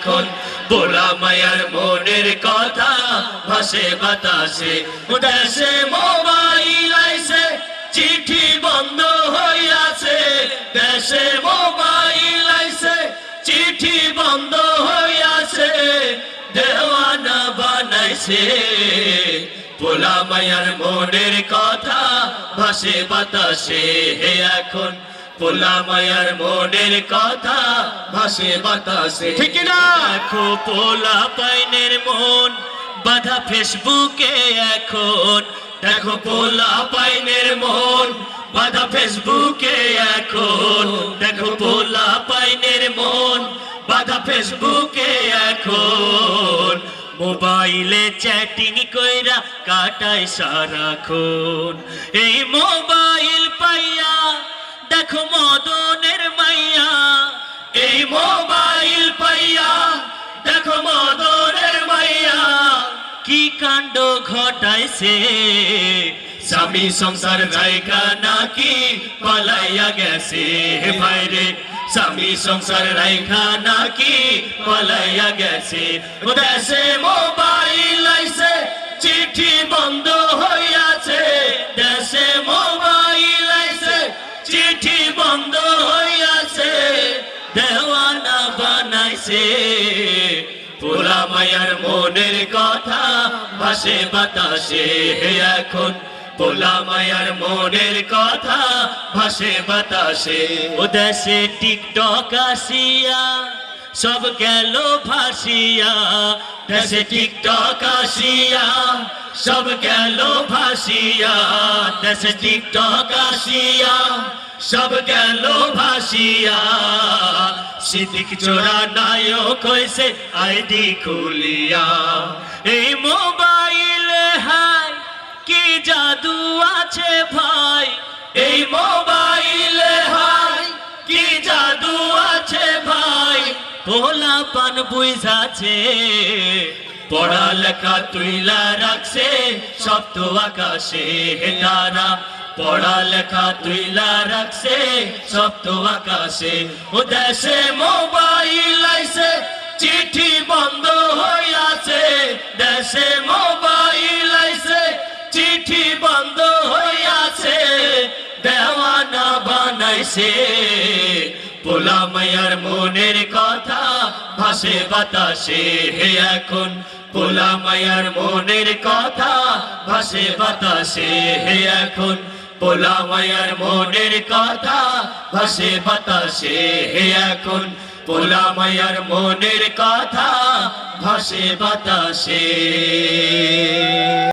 এখন পোলা মায়ার মনের কথা ভাসে বাতাসে দেশে মোবাইল আইছে চিঠি বন্ধ হইয়াছে দেশে মোবাইল আইছে চিঠি বন্ধ হইয়াছে দেওয়ানা বানাইছে পোলা মায়ার মনের কথা ভাসে বাতাসে এখন পোলা মায়ার মনের কথা ভাসে বাতাসে ঠিক না দেখো পোলা পাইনের মন বাধা ফেসবুকে এখন দেখো পোলা পাইনের মন বাধা ফেসবুকে এখন দেখো পোলা পাইনের মন বাধা ফেসবুকে এখন মোবাইলে চ্যাটিং কইরা কাটায় সারাক্ষণ এই মোবাইল পাইয়া দেখো মদনের মাইয়া এই মোবাইল পাইয়া দেখো মদনের মাইয়া কি কাণ্ড ঘটাইছে স্বামী সংসার রাইখা নাকি পালাইয়া গেছে ভাইরে স্বামী সংসার রাইখা নাকি পালাইয়া গেছে দেশে মোবাইল আইছে চিঠি বন্ধ হইয়াছে দেশে মোবাইল আইছে চিঠি বন্ধ হইয়াছে দেওয়ানা বানাইছে পোলা মায়ার মনের কথা ভাসে বাতাসে এখন পোলা মায়ার মনের কথা ভাসে বাতাসে ও দেশে টিকটক আসিয়া সব গেল ভাসিয়া দেশে টিকটক আসিয়া সব গেল ভাসিয়া দেশে টিকটক আসিয়া সব গেল ভাসিয়া সিদ্দিক চোরা নায়ক হইছে আইডি খুলিয়া এই মোবাইলে হাই কি জাদু আছে ভাই এই মোবাইলে হাই কি জাদু আছে ভাই পোলা পান বুঝাছে পড়ালেখা তুইলা রাখছে সপ্ত আকাশে তারা পড়ালেখা তুইলা রাখছে সপ্ত আকাশে ও দেশে মোবাইল আইছে চিঠি বন্ধ হইয়াছে দেশে মোবাইল আইছে চিঠি বন্ধ হইয়াছে দেওয়ানা বানাইছে পোলা মায়ার মনের কথা ভাসে বাতাসে এখন পোলা মায়ার মনের কথা ভাসে বাতাসে এখন পোলা মায়ার মনের কথা ভাসে বাতাসে এখন পোলা মায়ার মনের কথা ভাসে বাতাসে।